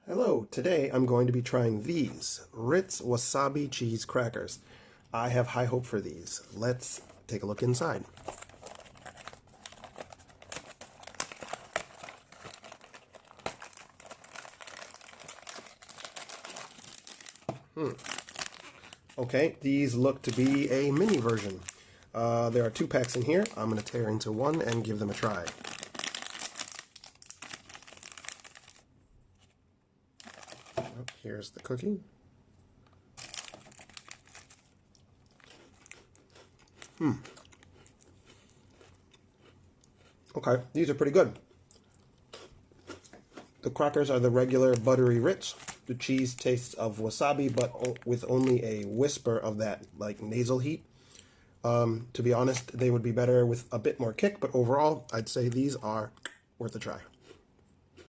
Hello, today I'm going to be trying these Ritz Wasabi cheese crackers. I have high hope for these. Let's take a look inside. Okay, these look to be a mini version. There are 2 packs in here. I'm going to tear into one and give them a try. Here's the cookie. Okay, these are pretty good. The crackers are the regular buttery Ritz. The cheese tastes of wasabi, but with only a whisper of that like nasal heat. To be honest, they would be better with a bit more kick, but overall, I'd say these are worth a try.